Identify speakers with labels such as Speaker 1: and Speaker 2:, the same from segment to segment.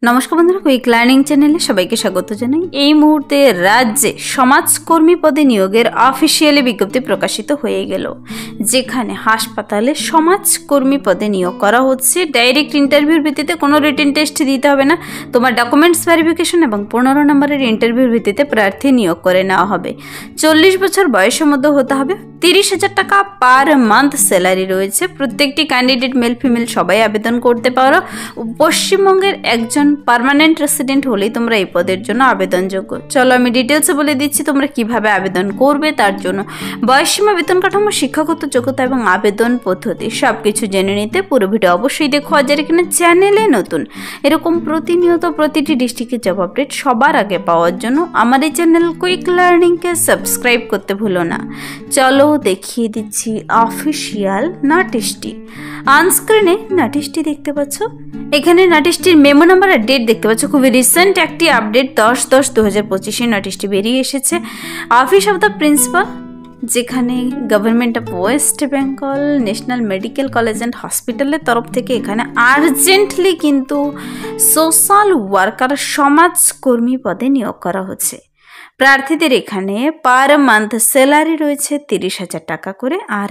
Speaker 1: নমস্কার বন্ধুরা, quick learning চ্যানেলে সবাইকে স্বাগত জানাই। এই মুহূর্তে রাজ্যে সমাজকর্মী পদে নিয়োগের অফিসিয়ালি বিজ্ঞপ্তি প্রকাশিত হয়ে গেল, যেখানে হাসপাতালে সমাজকর্মী পদে নিয়োগ করা হচ্ছে। ডাইরেক্ট ইন্টারভিউর ভিত্তিতে কোনো রিটেন টেস্ট দিতে হবে না। তোমার ডকুমেন্টস ভেরিফিকেশন এবং 15 নম্বরের ইন্টারভিউর ভিত্তিতে প্রার্থী নিয়োগ করে নেওয়া হবে। 40 বছর বয়সের মধ্যে হতে হবে। 30,000 টাকা পার মান্থ স্যালারি রয়েছে। প্রত্যেকটি ক্যান্ডিডেট মেল ফিমেল সবাই আবেদন করতে পারো। পশ্চিমবঙ্গের একজন পার্মানেন্ট রেসিডেন্ট হলেই তোমরা এই পদের জন্য আবেদনযোগ্য। চলো আমি ডিটেলসে বলে দিচ্ছি তোমরা কিভাবে আবেদন করবে। তার জন্য বয়সসীমা, বেতন কাঠামো, শিক্ষাগত যোগ্যতা এবং আবেদন পদ্ধতি সবকিছু জেনে নিতে পুরো ভিডিও অবশ্যই দেখো। আর যারা এখানে চ্যানেলে নতুন, এরকম প্রতিনিয়ত প্রতিটি ডিস্ট্রিক্টের জব আপডেট সবার আগে পাওয়ার জন্য আমার এই চ্যানেল কুইক লার্নিংকে সাবস্ক্রাইব করতে ভুলো না। চলো দেখিয়ে দিচ্ছি অফিসিয়াল নোটিশটি। অনস্ক্রিনে নোটিশটি দেখতে পাচ্ছ। এখানে নোটিশটির মেমো নাম্বার আর ডেট দেখতে পাচ্ছ। খুবই রিসেন্ট একটি আপডেট, 10/10/2025 নোটিশটি বেরিয়ে এসেছে। অফিস অফ দ্য প্রিন্সিপাল, যেখানে government of West Bengal national medical college and হসপিটালের তরফ থেকে এখানে আর্জেন্টলি কিন্তু সোশ্যাল ওয়ার্কার সমাজকর্মী পদে নিয়োগ করা হচ্ছে। প্রার্থীদের এখানে পার মান্থ স্যালারি রয়েছে 30,000 টাকা করে। আর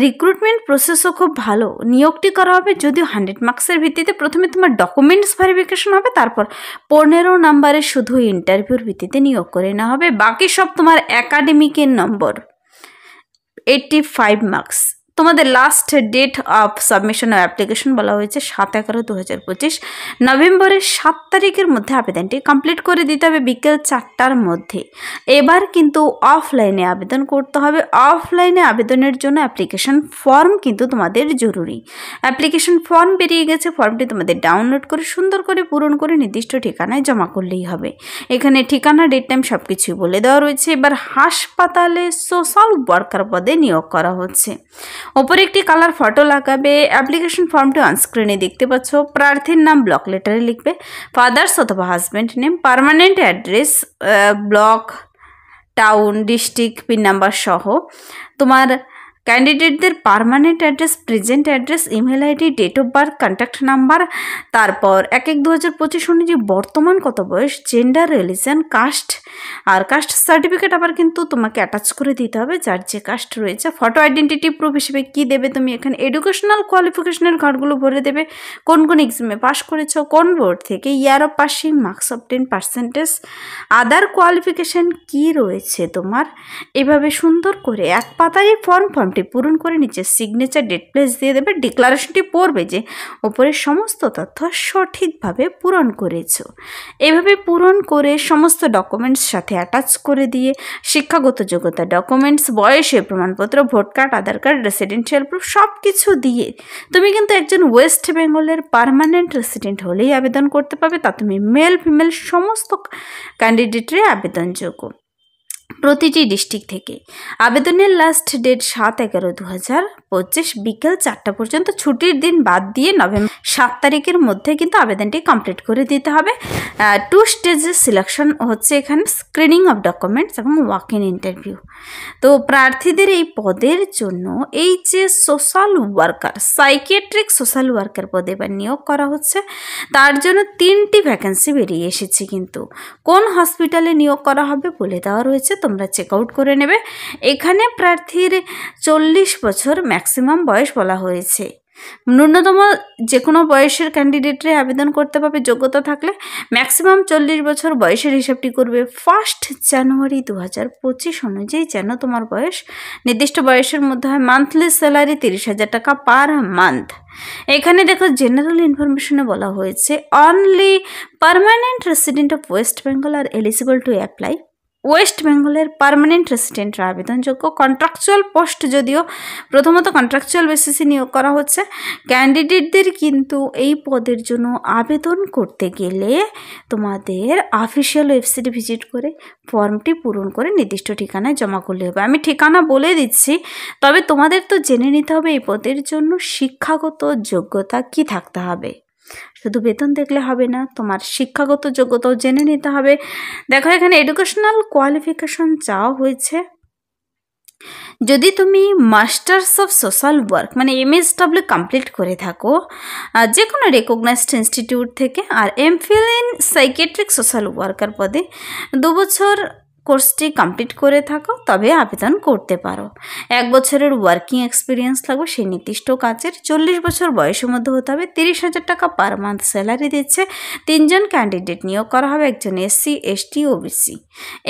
Speaker 1: রিক্রুটমেন্ট প্রসেসও খুব ভালো। নিয়োগটি করা হবে যদিও 100 মার্কসের ভিত্তিতে। প্রথমে তোমার ডকুমেন্টস ভেরিফিকেশন হবে, তারপর 15 নম্বরে শুধু ইন্টারভিউর ভিত্তিতে নিয়োগ করে নেওয়া হবে। বাকি সব তোমার একাডেমিকের নম্বর 85 মার্কস। তোমাদের last date of submission of application বলা হয়েছে 7/11/2025। নভেম্বরের 7 তারিখের মধ্যে আবেদনটি কমপ্লিট করে দিতে হবে বিকেল 4টার মধ্যে। এবার কিন্তু অফলাইনে আবেদন করতে হবে। অফলাইনে আবেদনের জন্য অ্যাপ্লিকেশন ফর্ম কিন্তু তোমাদের জরুরি। অ্যাপ্লিকেশন ফর্ম বেরিয়ে গেছে। ফর্মটি তোমাদের ডাউনলোড করে সুন্দর করে পূরণ করে নির্দিষ্ট ঠিকানায় জমা করলেই হবে। এখানে ঠিকানা, ডেট, টাইম সব কিছুই বলে দেওয়া রয়েছে। এবার হাসপাতালে সোশ্যাল ওয়ার্কার পদে নিয়োগ করা হচ্ছে। ওপরে একটি কালার ফটো লাগাবে। অ্যাপ্লিকেশন ফর্মটি অনস্ক্রিনে দেখতে পাচ্ছ। প্রার্থীর নাম ব্লক লেটারে লিখবে। ফাদার্স অথবা husband name, permanent address, block, town, district, pin number সহ তোমার ক্যান্ডিডেটদের permanent address, present address, email ID, date of birth, contact number, তারপর 1/1/2025 অনুযায়ী বর্তমান কত বয়স, জেন্ডার, রিলিজন, কাস্ট। আর কাস্ট সার্টিফিকেট আবার কিন্তু তোমাকে অ্যাটাচ করে দিতে হবে, যার যে কাস্ট রয়েছে। ফটো আইডেন্টিটি প্রুফ হিসেবে কী দেবে তুমি এখানে এডুকেশনাল কোয়ালিফিকেশনের ঘরগুলো ভরে দেবে। কোন কোন এক্সামে পাস করেছো, কোন বোর্ড থেকে, year of passing, marks of 10%, other qualification কী রয়েছে তোমার। এভাবে সুন্দর করে এক পাতারই ফর্মটি পূরণ করে নিচে সিগনেচার, ডেট, প্লেস দিয়ে দেবে। ডিক্লারেশনটি পড়বে যে ওপরের সমস্ত তথ্য সঠিকভাবে পূরণ করেছো। এভাবে পূরণ করে সমস্ত ডকুমেন্টস সাথে অ্যাটাচ করে দিয়ে শিক্ষাগত যোগ্যতা ডকুমেন্টস, বয়সের প্রমাণপত্র, ভোট কার্ড, আধার কার্ড, রেসিডেন্সিয়াল প্রুফ সব কিছু দিয়ে তুমি কিন্তু একজন ওয়েস্ট বেঙ্গলের পার্মানেন্ট রেসিডেন্ট হলেই আবেদন করতে পারবে। তা তুমি মেল ফিমেল সমস্ত ক্যান্ডিডেটের আবেদনযোগ্য প্রতিটি ডিস্ট্রিক্ট থেকে। আবেদনের লাস্ট ডেট 7/11/2025 বিকেল 4টা পর্যন্ত। ছুটির দিন বাদ দিয়ে নভেম্বর 7 তারিখের মধ্যে কিন্তু আবেদনটি কমপ্লিট করে দিতে হবে। 2 স্টেজের সিলেকশন হচ্ছে এখানে, স্ক্রিনিং অফ ডকুমেন্টস এবং ওয়াক ইন ইন্টারভিউ। তো প্রার্থীদের এই পদের জন্য এই যে social worker, psychiatric social worker পদে এবার নিয়োগ করা হচ্ছে। তার জন্য 3টি ভ্যাকেন্সি বেরিয়ে এসেছে। কিন্তু কোন হসপিটালে নিয়োগ করা হবে বলে দেওয়া রয়েছে, তোমরা চেক আউট করে নেবে। এখানে প্রার্থীর 40 বছর ম্যাক্সিমাম বয়স বলা হয়েছে। ন্যূনতম যে কোনো বয়সের ক্যান্ডিডেটরে আবেদন করতে পারবে যোগ্যতা থাকলে। ম্যাক্সিমাম 40 বছর বয়সের হিসাবটি করবে 1 জানুয়ারি 2025 অনুযায়ী, যেন তোমার বয়স নির্দিষ্ট বয়সের মধ্যে হয়। মান্থলি স্যালারি 30,000 টাকা পার মান্থ। এখানে দেখো জেনারেল ইনফরমেশনে বলা হয়েছে only permanent resident of West Bengal are eligible to apply. West বেঙ্গলের পার্মানেন্ট রেসিডেন্টরা আবেদনযোগ্য। কন্ট্রাকচুয়াল পোস্ট, যদিও প্রথমত কন্ট্রাকচুয়াল বেসিসে নিয়োগ করা হচ্ছে। ক্যান্ডিডেটদের কিন্তু এই পদের জন্য আবেদন করতে গেলে তোমাদের অফিসিয়াল ওয়েবসাইটে ভিজিট করে ফর্মটি পূরণ করে নির্দিষ্ট ঠিকানায় জমা করলে হবে। আমি ঠিকানা বলে দিচ্ছি, তবে তোমাদের তো জেনে নিতে হবে এই পদের জন্য শিক্ষাগত যোগ্যতা কি থাকতে হবে। শুধু বেতন দেখলে হবে না, তোমার শিক্ষাগত যোগ্যতাও জেনে নিতে হবে। দেখো এখানে এডুকেশনাল কোয়ালিফিকেশন চাওয়া হয়েছে যদি তুমি মাস্টার্স অফ সোশ্যাল ওয়ার্ক মানে MSW কমপ্লিট করে থাকো যে কোনো রেকগনাইজড ইনস্টিটিউট থেকে, আর MPhil in psychiatric social worker পদে 2 বছর কোর্সটি কমপ্লিট করে থাকো তবে আবেদন করতে পারো। 1 বছরের ওয়ার্কিং এক্সপিরিয়েন্স লাগবে সেই নির্দিষ্ট কাজের। 40 বছর বয়সের মধ্যে হতে হবে। 30,000 টাকা পার মান্থ স্যালারি দিচ্ছে। 3 জন ক্যান্ডিডেট নিয়োগ করা হবে, একজন SC ST OBC।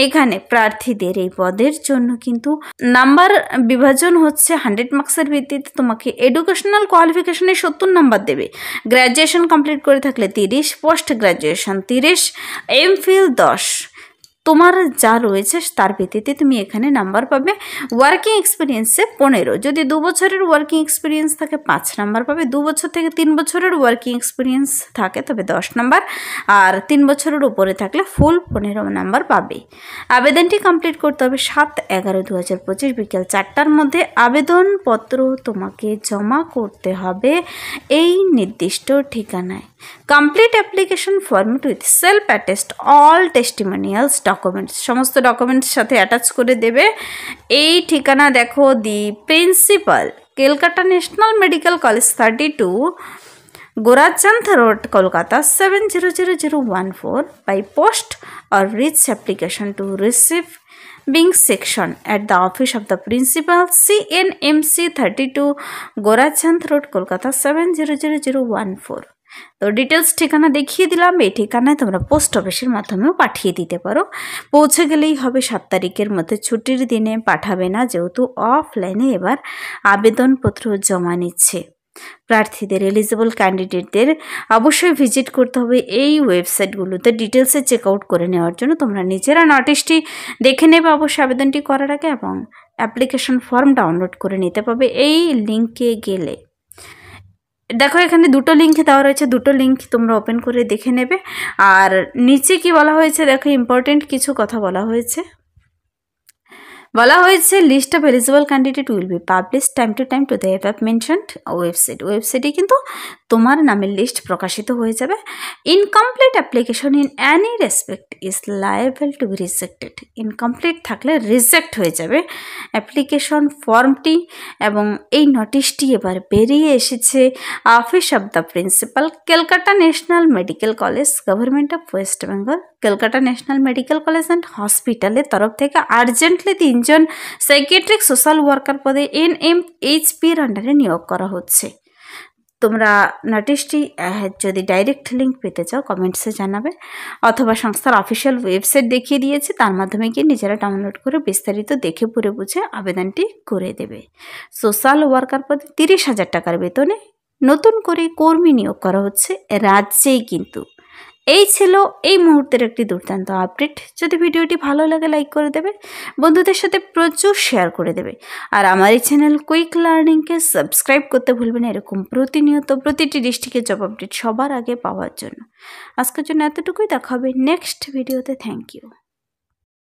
Speaker 1: এখানে প্রার্থীদের এই পদের জন্য কিন্তু নাম্বার বিভাজন হচ্ছে 100 মার্কসের ভিত্তিতে। তোমাকে এডুকেশনাল কোয়ালিফিকেশনে 70 নাম্বার দেবে। গ্র্যাজুয়েশন কমপ্লিট করে থাকলে 30, পোস্ট গ্র্যাজুয়েশন 30, এমফিল 10। তোমার যা রয়েছে তার ভিত্তিতে তুমি এখানে নাম্বার পাবে। ওয়ার্কিং এক্সপিরিয়েন্সে 15, যদি 2 বছরের ওয়ার্কিং এক্সপিরিয়েন্স থাকে 5 নাম্বার পাবে। 2 বছর থেকে 3 বছরের ওয়ার্কিং এক্সপিরিয়েন্স থাকে তবে 10 নাম্বার, আর 3 বছরের উপরে থাকলে ফুল 15 নাম্বার পাবে। আবেদনটি কমপ্লিট করতে হবে 7/11/2025 বিকেল 4টার মধ্যে। আবেদনপত্র তোমাকে জমা করতে হবে এই নির্দিষ্ট ঠিকানায়। Complete application format with self attest all testimonials documents, সমস্ত ডকুমেন্টস সাথে অ্যাটাচ করে দেবে। এই ঠিকানা দেখো, the principal, Kolkata national medical college 32, Gorachand road, Kolkata 700014, by post or reach application to receiving section at the office of the principal, CNMC 32, Gorachand road, Kolkata 700014। তো details ঠিকানা দেখিয়ে দিলাম। এই ঠিকানায় তোমরা পোস্ট অফিসের মাধ্যমেও পাঠিয়ে দিতে পারো। পৌঁছে গেলেই হবে। 7 তারিখের মধ্যে, ছুটির দিনে পাঠাবে না, যেহেতু অফলাইনে এবার আবেদনপত্র জমা নিচ্ছে। প্রার্থীদের, এলিজিবল ক্যান্ডিডেটদের অবশ্যই ভিজিট করতে হবে এই ওয়েবসাইটগুলোতে ডিটেলসে চেক আউট করে নেওয়ার জন্য। তোমরা নিজেরা নোটিশটি দেখে নেবে অবশ্যই আবেদনটি করার আগে, এবং অ্যাপ্লিকেশন ফর্ম ডাউনলোড করে নিতে পারবে এই লিঙ্কে গেলে। দেখো এখানে 2টো লিঙ্ক দেওয়া রয়েছে, 2টো লিঙ্ক তোমরা ওপেন করে দেখে নেবে। আর নিচে কি বলা হয়েছে দেখো, ইম্পর্টেন্ট কিছু কথা বলা হয়েছে। List of eligible candidate will be publish time to time to the above mentioned ওয়েবসাইটে কিন্তু তোমার নামের লিস্ট প্রকাশিত হয়ে যাবে। Incomplete application in any respect is liable to be rejected. Incomplete থাকলে রিজেক্ট হয়ে যাবে অ্যাপ্লিকেশন ফর্মটি। এবং এই নোটিশটি এবার বেরিয়ে এসেছে office of the principal, Kolkata national medical college, government of West Bengal, Kolkata national medical college and হসপিটালের তরফ থেকে আর্জেন্টলি 3 জন সাইকিয়াট্রিক সোশ্যাল ওয়ার্কার পদে NMHP-র আন্ডারে নিয়োগ করা হচ্ছে। তোমরা নোটিশটি যদি ডাইরেক্ট লিঙ্ক পেতে চাও কমেন্টসে জানাবে, অথবা সংস্থার অফিসিয়াল ওয়েবসাইট দেখিয়ে দিয়েছে, তার মাধ্যমে গিয়ে নিজেরা ডাউনলোড করে বিস্তারিত দেখে পড়ে বুঝে আবেদনটি করে দেবে। সোশ্যাল ওয়ার্কার পদে 30,000 টাকার বেতনে নতুন করে কর্মী নিয়োগ করা হচ্ছে রাজ্যেই কিন্তু। এই ছিল এই মুহূর্তের একটি দুর্দান্ত আপডেট। যদি ভিডিওটি ভালো লাগে লাইক করে দেবে, বন্ধুদের সাথে প্রচুর শেয়ার করে দেবে, আর আমার এই চ্যানেল কুইক লার্নিংকে সাবস্ক্রাইব করতে ভুলবেন না এরকম প্রতিনিয়ত প্রতিটি ডিস্ট্রিক্টের জব আপডেট সবার আগে পাওয়ার জন্য। আজকের জন্য এতটুকুই, দেখা হবে নেক্সট ভিডিওতে। Thank you.